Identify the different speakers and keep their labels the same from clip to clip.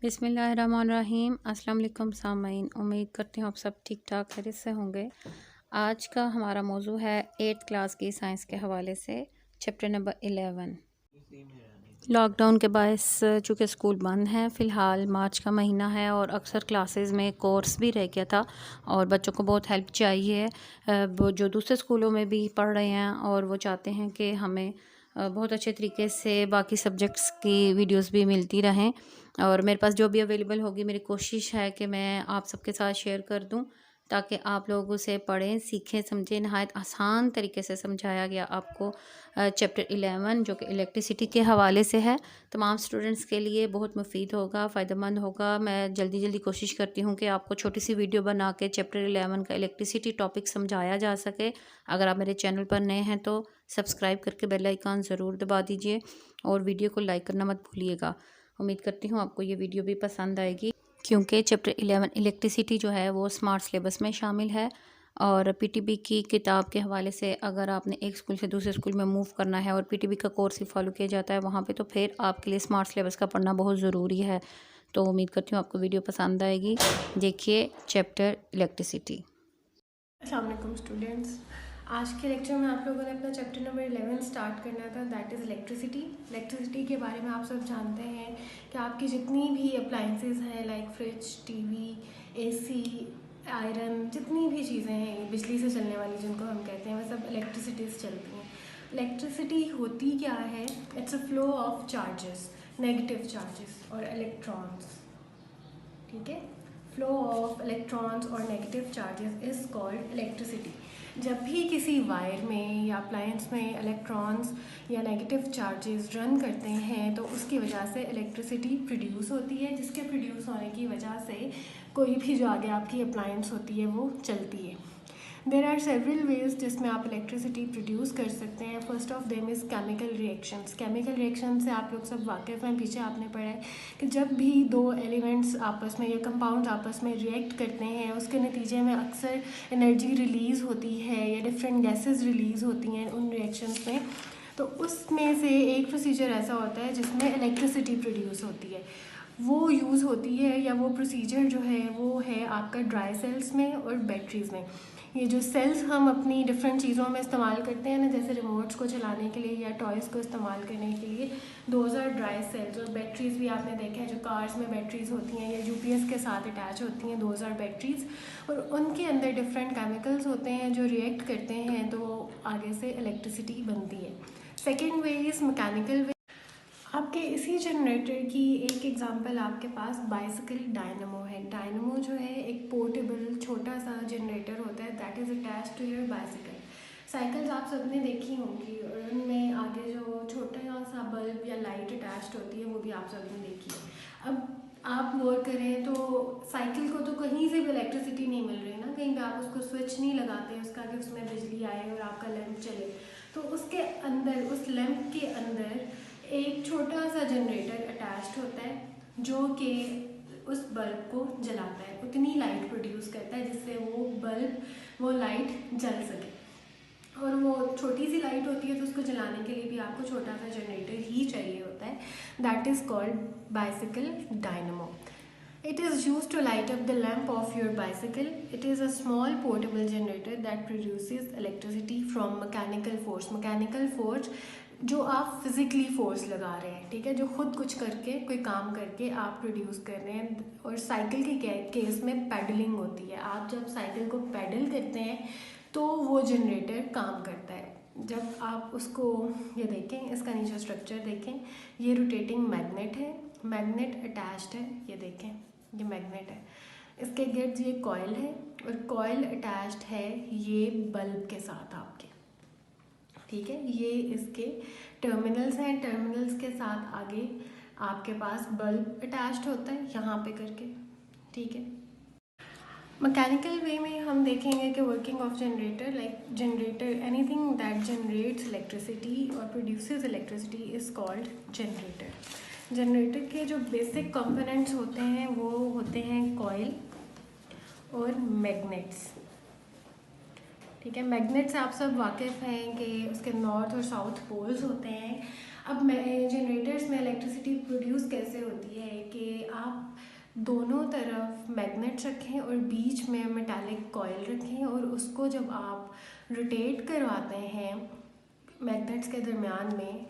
Speaker 1: बिस्मिल्लाहिर्रहमानिर्रहीम। अस्सलाम वालेकुम सामाईन, उम्मीद करती हूँ आप सब ठीक ठाक खैरियत से होंगे। आज का हमारा मौजू है 8th क्लास की साइंस के हवाले से चैप्टर नंबर 11। लॉकडाउन के बायस चूँकि स्कूल बंद हैं फ़िलहाल, मार्च का महीना है और अक्सर क्लासेस में कोर्स भी रह गया था और बच्चों को बहुत हेल्प चाहिए। वो जो दूसरे स्कूलों में भी पढ़ रहे हैं और वो चाहते हैं कि हमें बहुत अच्छे तरीके से बाकी सब्जेक्ट्स की वीडियोस भी मिलती रहें और मेरे पास जो भी अवेलेबल होगी मेरी कोशिश है कि मैं आप सबके साथ शेयर कर दूं ताकि आप लोग उसे पढ़ें, सीखें, समझें। नहायत आसान तरीके से समझाया गया आपको चैप्टर 11 जो कि इलेक्ट्रिसिटी के हवाले से है। तमाम स्टूडेंट्स के लिए बहुत मुफीद होगा, फ़ायदेमंद होगा। मैं जल्दी कोशिश करती हूँ कि आपको छोटी सी वीडियो बना के चैप्टर 11 का इलेक्ट्रिसिटी टॉपिक समझाया जा सके। अगर आप मेरे चैनल पर नए हैं तो सब्सक्राइब करके बेल आइकन ज़रूर दबा दीजिए और वीडियो को लाइक करना मत भूलिएगा। उम्मीद करती हूँ आपको ये वीडियो भी पसंद आएगी क्योंकि चैप्टर 11 इलेक्ट्रिसिटी जो है वो स्मार्ट सिलेबस में शामिल है और पीटीबी की किताब के हवाले से अगर आपने एक स्कूल से दूसरे स्कूल में मूव करना है और पीटीबी का कोर्स ही फॉलो किया जाता है वहाँ पे, तो फिर आपके लिए स्मार्ट सिलेबस का पढ़ना बहुत ज़रूरी है। तो उम्मीद करती हूँ आपको वीडियो पसंद आएगी। देखिए चैप्टर इलेक्ट्रिसिटी।
Speaker 2: अस्सलाम वालेकुम स्टूडेंट्स, आज के लेक्चर में आप लोगों ने अपना चैप्टर नंबर 11 स्टार्ट करना था, दैट इज़ इलेक्ट्रिसिटी। इलेक्ट्रिसिटी के बारे में आप सब जानते हैं कि आपकी जितनी भी अप्लाइंसेस हैं like fridge, TV, AC, iron, जितनी भी चीज़ें हैं बिजली से चलने वाली जिनको हम कहते हैं, वह सब इलेक्ट्रिसिटी से चलती हैं। इलेक्ट्रिसिटी होती क्या है? It's a flow of charges, negative charges और इलेक्ट्रॉन्स। ठीक है, फ्लो ऑफ इलेक्ट्रॉन्स और negative charges is called electricity. जब भी किसी वायर में या अप्लायंस में इलेक्ट्रॉन्स या नेगेटिव चार्जेस रन करते हैं तो उसकी वजह से इलेक्ट्रिसिटी प्रोड्यूस होती है, जिसके प्रोड्यूस होने की वजह से कोई भी जो आगे आपकी अप्लायंस होती है वो चलती है। देर आर सेवरल वेज जिसमें आप इलेक्ट्रिसिटी प्रोड्यूस कर सकते हैं। First of them is chemical reactions. Chemical reaction से आप लोग सब वाकिफ़ हैं, पीछे आपने पढ़ा है कि जब भी दो एलिमेंट्स आपस में या कंपाउंड्स आपस में रिएक्ट करते हैं उसके नतीजे में अक्सर एनर्जी रिलीज़ होती है या डिफरेंट गैसेस रिलीज़ होती हैं उन रिएक्शंस में। तो उसमें से एक प्रोसीजर ऐसा होता है जिसमें इलेक्ट्रिसिटी प्रोड्यूस होती है, वो यूज़ होती है या वो प्रोसीजर जो है वो है आपका ड्राई सेल्स में और बैटरीज़ में। ये जो सेल्स हम अपनी डिफरेंट चीज़ों में इस्तेमाल करते हैं ना, जैसे रिमोट्स को चलाने के लिए या टॉयज़ को इस्तेमाल करने के लिए, दोज आर ड्राई सेल्स। और बैटरीज़ भी आपने देखा है जो कार्स में बैटरीज़ होती हैं या यूपीएस के साथ अटैच होती हैं, दोज आर बैटरीज़। और उनके अंदर डिफरेंट केमिकल्स होते हैं जो रिएक्ट करते हैं तो आगे से इलेक्ट्रिसिटी बनती है। Second way is mechanical way. आपके इसी जनरेटर की एक एग्जांपल आपके पास बाइसिकल डायनमो है। डायनमो जो है एक पोर्टेबल छोटा सा जनरेटर होता है that is attach to your bicycle. Cycles आप सबने देखी होंगी और उनमें आगे जो छोटा सा बल्ब या लाइट अटैच्ड होती है वो भी आप सबने देखी है। अब आप गौर करें तो साइकिल को तो कहीं से भी इलेक्ट्रिसिटी नहीं मिल रही ना, कहीं पे आप उसको स्विच नहीं लगाते उसका कि उसमें बिजली आए और आपका लैंप चले। तो उसके अंदर, उस लैंप के अंदर एक छोटा सा जनरेटर अटैच्ड होता है जो कि उस बल्ब को जलाता है, उतनी लाइट प्रोड्यूस करता है जिससे वो बल्ब, वो लाइट जल सके। और वो छोटी सी लाइट होती है तो उसको जलाने के लिए भी आपको छोटा सा जनरेटर ही चाहिए होता है, that is called bicycle dynamo. It is used to light up the lamp of your bicycle. It is a small portable generator that produces electricity from mechanical force. Mechanical force जो आप physically force लगा रहे हैं, ठीक है, जो खुद कुछ करके कोई काम करके आप प्रोड्यूस कर रहे हैं। और साइकिल के केस में पेडलिंग होती है, आप जब साइकिल को पेडल करते हैं तो वो जनरेटर काम करता है। जब आप उसको, ये देखें इसका नीचे स्ट्रक्चर देखें, ये रोटेटिंग मैग्नेट है, मैग्नेट अटैच्ड है, ये देखें ये मैग्नेट है, इसके गिर्द ये कॉइल है और कॉइल अटैच्ड है ये बल्ब के साथ आपके, ठीक है। ये इसके टर्मिनल्स हैं, टर्मिनल्स के साथ आगे आपके पास बल्ब अटैच्ड होता है यहाँ पे करके, ठीक है। मैकेनिकल वे में हम देखेंगे कि working of generator, like generator, anything that generates electricity और produces electricity is called generator. Generator के जो बेसिक कंपोनेंट्स होते हैं वो होते हैं कॉइल और मैग्नेट्स, ठीक है। मैग्नेट से आप सब वाकिफ़ हैं कि उसके नॉर्थ और साउथ पोल्स होते हैं। अब जनरेटर्स में इलेक्ट्रिसिटी प्रोड्यूस कैसे होती है कि आप दोनों तरफ मैग्नेट्स रखें और बीच में मेटालिक कॉइल रखें और उसको जब आप रोटेट करवाते हैं मैग्नेट्स के दरमियान में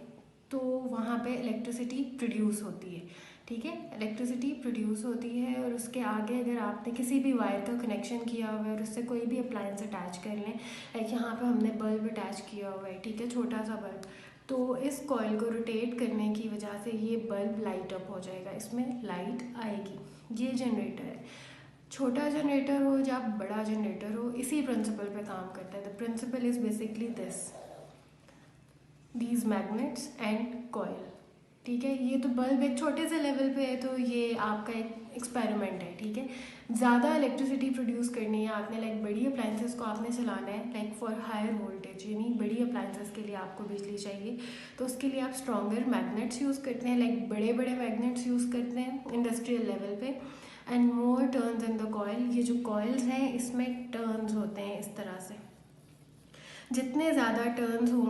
Speaker 2: तो वहाँ पे इलेक्ट्रिसिटी प्रोड्यूस होती है। ठीक है, इलेक्ट्रिसिटी प्रोड्यूस होती है और उसके आगे अगर आपने किसी भी वायर का कनेक्शन किया हुआ है और उससे कोई भी अप्लायंस अटैच कर लें, लाइक यहाँ पे हमने बल्ब अटैच किया हुआ है, ठीक है, छोटा सा बल्ब, तो इस कॉइल को रोटेट करने की वजह से ये बल्ब लाइट अप हो जाएगा, इसमें लाइट आएगी। ये जनरेटर है। छोटा जनरेटर हो या बड़ा जनरेटर हो, इसी प्रिंसिपल पे काम करता है। The principle is basically these magnets and coil. ठीक है, ये तो बल्ब एक छोटे से लेवल पे है, तो ये आपका एक एक्सपेरिमेंट है। ठीक है, ज़्यादा इलेक्ट्रिसिटी प्रोड्यूस करनी है आपने, लाइक बड़ी अप्लायंसेस को आपने चलाना है, लाइक फॉर हायर वोल्टेज, यानी बड़ी अप्लायंसेस के लिए आपको बिजली चाहिए, तो उसके लिए आप स्ट्रॉन्गर मैग्नेट्स यूज़ करते हैं, लाइक बड़े बड़े मैग्नेट्स यूज़ करते हैं इंडस्ट्रियल लेवल पे। And more turns in the coil, ये जो कॉइल्स हैं इसमें टर्न्स होते हैं इस तरह से, जितने ज़्यादा टर्न्स होंगे